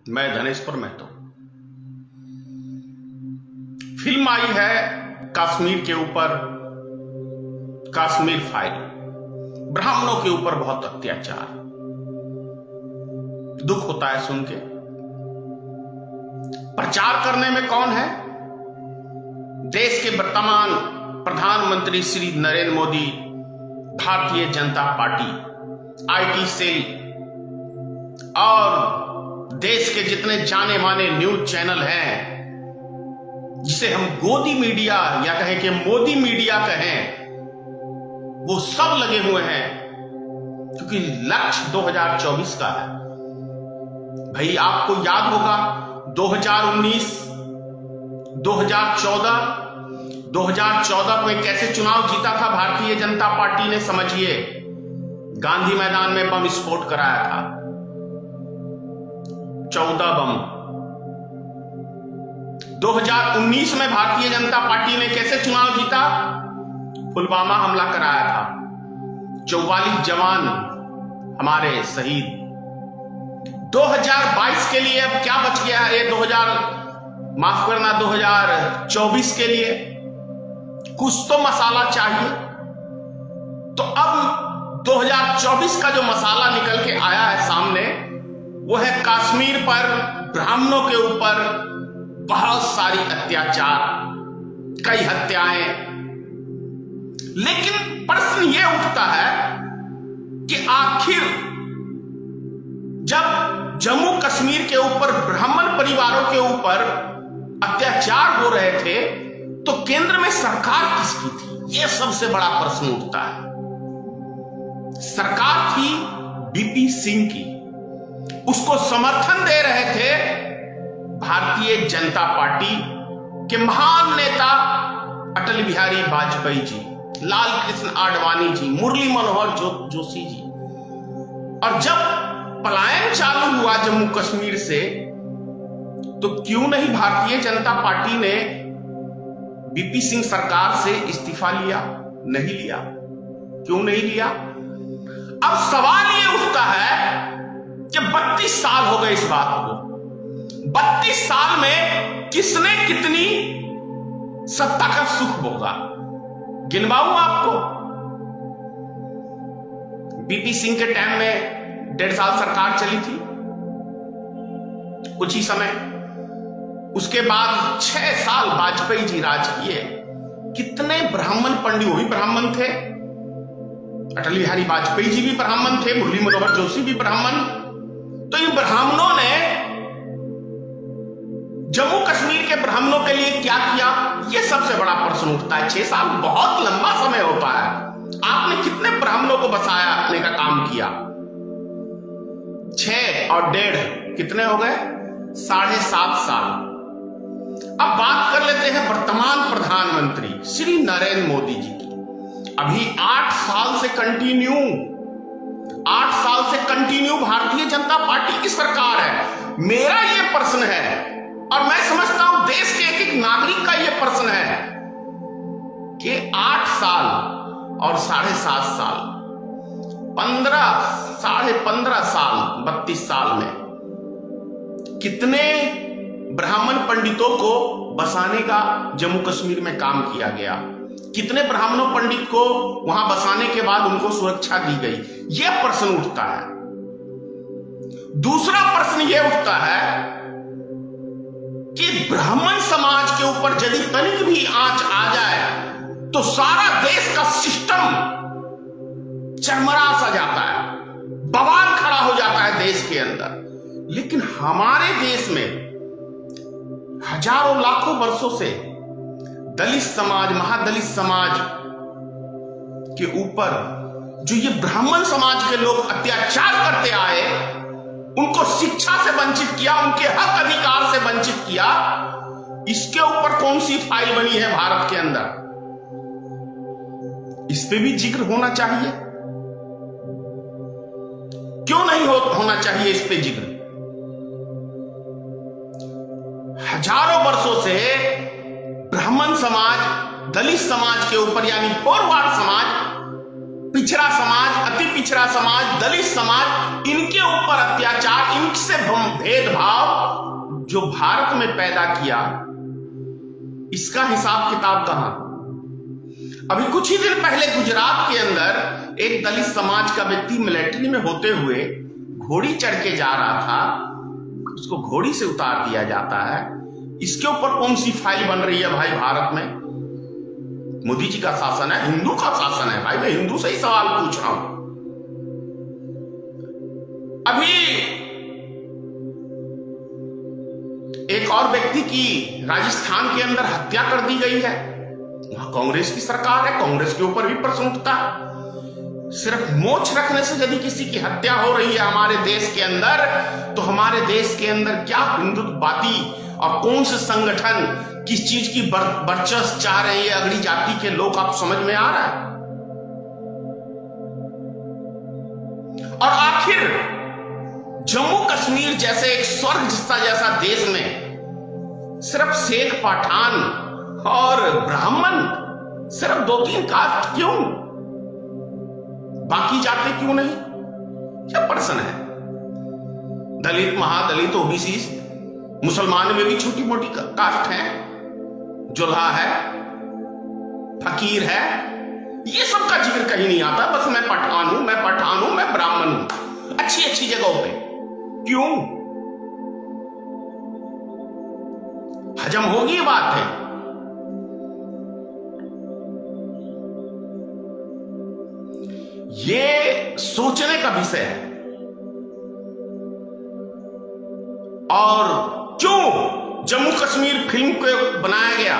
मैं धनेश्वर महतो। फिल्म आई है कश्मीर के ऊपर, कश्मीर फाइल। ब्राह्मणों के ऊपर बहुत अत्याचार, दुख होता है सुन के। प्रचार करने में कौन है? देश के वर्तमान प्रधानमंत्री Shri Narendra Modi, Bharatiya Janata party, IT cell और देश के जितने जाने माने न्यूज चैनल हैं, जिसे हम गोदी मीडिया या कहें कि मोदी मीडिया कहें, वो सब लगे हुए हैं, क्योंकि लक्ष्य 2024 का है। भाई आपको याद होगा 2019, 2014 में कैसे चुनाव जीता था भारतीय जनता पार्टी ने। समझिए, गांधी मैदान में बम विस्फोट कराया था, 14 बम। 2019 में भारतीय जनता पार्टी ने कैसे चुनाव जीता? पुलवामा हमला कराया था, 44 जवान हमारे शहीद। 2022 के लिए अब क्या बच गया है? 2024 के लिए कुछ तो मसाला चाहिए। तो अब 2024 का जो मसाला निकल के आया है सामने, वो है कश्मीर पर ब्राह्मणों के ऊपर बहुत सारी अत्याचार, कई हत्याएं। लेकिन प्रश्न ये उठता है कि आखिर जब जम्मू कश्मीर के ऊपर ब्राह्मण परिवारों के ऊपर अत्याचार हो रहे थे, तो केंद्र में सरकार किसकी थी? यह सबसे बड़ा प्रश्न उठता है। सरकार थी बीपी सिंह की, उसको समर्थन दे रहे थे भारतीय जनता पार्टी के महान नेता अटल बिहारी वाजपेयी जी, लाल कृष्ण आडवाणी जी, मुरली मनोहर जोशी जी। और जब पलायन चालू हुआ जम्मू कश्मीर से, तो क्यों नहीं भारतीय जनता पार्टी ने बीपी सिंह सरकार से इस्तीफा लिया? नहीं लिया। क्यों नहीं लिया? अब सवाल यह उठता है कि 32 साल हो गए इस बात को। 32 साल में किसने कितनी सत्ता का सुख भोगा? गिनवाऊं आपको। बीपी सिंह के टाइम में 1.5 साल सरकार चली थी, कुछ ही समय। उसके बाद 6 साल वाजपेयी जी राज किए। कितने ब्राह्मण पंडित, वो भी ब्राह्मण थे, अटल बिहारी वाजपेयी जी भी ब्राह्मण थे, मुरली मनोहर जोशी भी ब्राह्मण। तो इन ब्राह्मणों ने जम्मू कश्मीर के ब्राह्मणों के लिए क्या किया? यह सबसे बड़ा प्रश्न उठता है। 6 साल बहुत लंबा समय होता है। आपने कितने ब्राह्मणों को बसाने का काम किया? 6 और 1.5 कितने हो गए? 7.5 साल। अब बात कर लेते हैं वर्तमान प्रधानमंत्री श्री नरेंद्र मोदी जी की। अभी 8 साल से कंटिन्यू भारतीय जनता पार्टी की सरकार है। मेरा यह प्रश्न है, और मैं समझता हूं देश के एक नागरिक का यह प्रश्न है, कि 8 साल और 7.5 साल, 15 साल, 32 साल में कितने ब्राह्मण पंडितों को बसाने का जम्मू कश्मीर में काम किया गया? कितने ब्राह्मणों पंडित को वहां बसाने के बाद उनको सुरक्षा दी गई? यह प्रश्न उठता है। दूसरा प्रश्न यह उठता है कि ब्राह्मण समाज के ऊपर यदि तनिक भी आंच आ जाए, तो सारा देश का सिस्टम चरमरा सा जाता है, बवाल खड़ा हो जाता है देश के अंदर। लेकिन हमारे देश में हजारों लाखों वर्षों से दलित समाज, महादलित समाज के ऊपर जो ये ब्राह्मण समाज के लोग अत्याचार करते आए, उनको शिक्षा से वंचित किया, उनके हक अधिकार से वंचित किया। इसके ऊपर कौन सी फाइल बनी है भारत के अंदर? इस पे भी जिक्र होना चाहिए। क्यों नहीं होना चाहिए इस पे जिक्र? हजारों वर्षों से ब्राह्मण समाज, दलित समाज के ऊपर, यानी फॉरवर्ड समाज, पिछड़ा समाज, पिछड़ा समाज, दलित समाज, इनके ऊपर अत्याचार, इनसे भेदभाव जो भारत में पैदा किया, इसका हिसाब किताब कहां? अभी कुछ ही दिन पहले गुजरात के अंदर एक दलित समाज का व्यक्ति मिलिट्री में होते हुए घोड़ी चढ़ के जा रहा था, उसको घोड़ी से उतार दिया जाता है। इसके ऊपर कौन सी फाइल बन रही है भाई भारत में? मोदी जी का शासन है, हिंदू का शासन है भाई, मैं हिंदू से ही सवाल पूछ रहा हूं। अभी एक और व्यक्ति की राजस्थान के अंदर हत्या कर दी गई है, वहां कांग्रेस की सरकार है, कांग्रेस के ऊपर भी प्रश्न उठता है। सिर्फ मोछ रखने से यदि किसी की हत्या हो रही है हमारे देश के अंदर, तो हमारे देश के अंदर क्या हिंदुत्ववादी और कौन से संगठन किस चीज की वर्चस्व चाह रहे हैं अगली जाति के लोग, आप समझ में आ रहा है? और आखिर जम्मू कश्मीर जैसे एक स्वर्ग जैसा देश में सिर्फ शेख, पठान और ब्राह्मण, सिर्फ 2-3 कास्ट क्यों? बाकी जाते क्यों नहीं? क्या प्रश्न है? दलित, महादलित, ओबीसी, मुसलमान में भी छोटी मोटी कास्ट है, जुल्हा है, फकीर है, ये सब का जिक्र कहीं नहीं आता। बस मैं पठान हूं, मैं पठान हूं, मैं ब्राह्मण हूं, अच्छी अच्छी जगहों पे। क्यों? हजम होगी बात है। ये सोचने का विषय है। और क्यों जम्मू कश्मीर फिल्म को बनाया गया?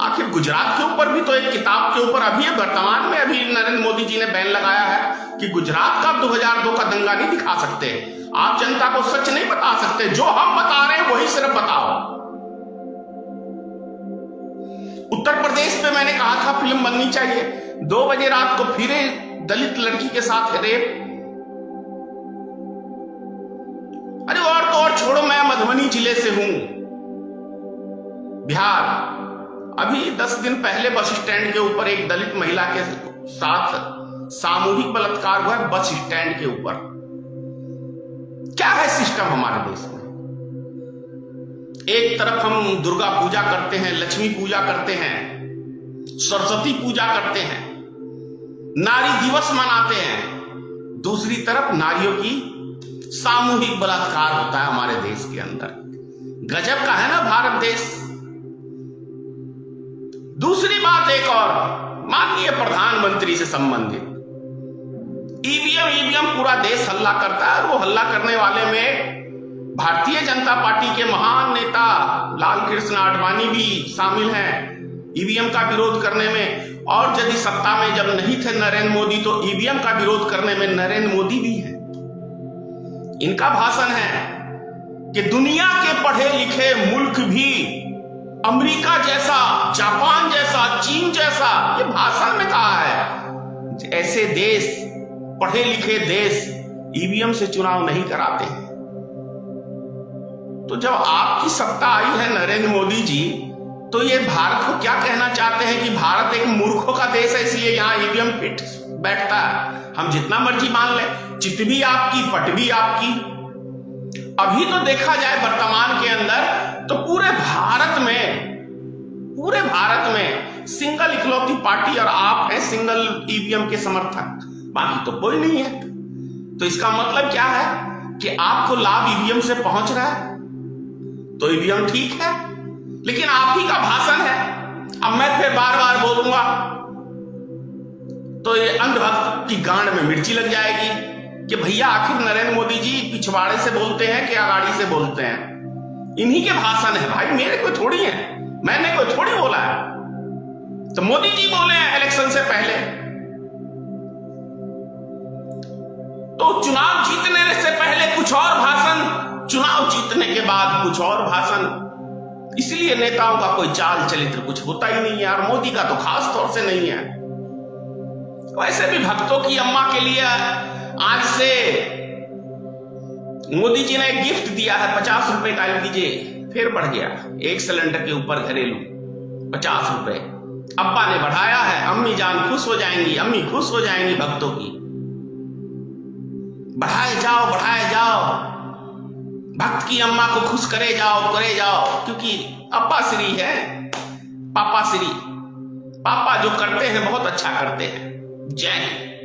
आखिर गुजरात के ऊपर भी तो एक किताब के ऊपर अभी वर्तमान में अभी नरेंद्र मोदी जी ने बैन लगाया है कि गुजरात का 2002 का दंगा नहीं दिखा सकते, आप जनता को सच नहीं बता सकते, जो हम बता रहे हैं वही सिर्फ बताओ। उत्तर प्रदेश पे मैंने कहा था फिल्म बननी चाहिए, 2 बजे रात को फिर दलित लड़की के साथ रेप। अरे और तो और छोड़ो, मैं मधुबनी जिले से हूं, बिहार। अभी 10 दिन पहले बस स्टैंड के ऊपर एक दलित महिला के साथ सामूहिक बलात्कार हुआ है, बस स्टैंड के ऊपर। क्या है सिस्टम हमारे देश में? एक तरफ हम दुर्गा पूजा करते हैं, लक्ष्मी पूजा करते हैं, सरस्वती पूजा करते हैं, नारी दिवस मनाते हैं, दूसरी तरफ नारियों की सामूहिक बलात्कार होता है हमारे देश के अंदर। गजब का है ना भारत देश। दूसरी बात एक और, माननीय प्रधानमंत्री से संबंधित ईवीएम पूरा देश हल्ला करता है। वो हल्ला करने वाले में भारतीय जनता पार्टी के महान नेता लाल कृष्ण आडवाणी भी शामिल हैं ईवीएम का विरोध करने में। और यदि सत्ता में जब नहीं थे नरेंद्र मोदी, तो ईवीएम का विरोध करने में नरेंद्र मोदी भी हैं। इनका भाषण है कि दुनिया के पढ़े लिखे मुल्क भी अमेरिका जैसा, जापान जैसा, चीन जैसा, ये भाषण में कहा है, ऐसे देश, पढ़े लिखे देश ईवीएम से चुनाव नहीं कराते हैं। तो जब आपकी सत्ता आई है नरेंद्र मोदी जी, तो ये भारत को क्या कहना चाहते हैं कि भारत एक मूर्खों का देश है, इसलिए यहां ईवीएम फिट बैठता है, हम जितना मर्जी मान ले, चित भी आपकी, पट भी आपकी। अभी तो देखा जाए वर्तमान के अंदर तो पूरे भारत में सिंगल इकलौती पार्टी और आप हैं सिंगल ईवीएम के समर्थक, बाकी तो कोई नहीं है। तो इसका मतलब क्या है कि आपको लाभ ईवीएम से पहुंच रहा है, तो ईवीएम ठीक है, लेकिन आप ही का भाषण है। अब मैं फिर बार बार बोलूंगा तो ये अंधभक्त की गांड में मिर्ची लग जाएगी कि भैया आखिर नरेंद्र मोदी जी पिछवाड़े से बोलते हैं कि आगाड़ी से बोलते हैं। इन्हीं के भाषण है भाई, मेरे कोई थोड़ी है, मैंने कोई थोड़ी बोला है। तो मोदी जी बोले हैं इलेक्शन से पहले, तो चुनाव जीतने से पहले कुछ और भाषण, चुनाव जीतने के बाद कुछ और भाषण। इसलिए नेताओं का कोई चाल चरित्र कुछ होता ही नहीं है, और मोदी का तो खास तौर से नहीं है। वैसे भी भक्तों की अम्मा के लिए आज से मोदी जी ने एक गिफ्ट दिया है 50 रुपए का, लीजिए, फिर बढ़ गया एक सिलेंडर के ऊपर घरेलू 50 रुपए। अब्बा ने बढ़ाया है, अम्मी जान खुश हो जाएंगी, अम्मी खुश हो जाएंगी भक्तों की। बढ़ाए जाओ, बढ़ाए जाओ। भक्त की अम्मा को खुश करे जाओ, क्योंकि अप्पा श्री है, पापा श्री। पापा जो करते हैं बहुत अच्छा करते हैं। जय हिंद।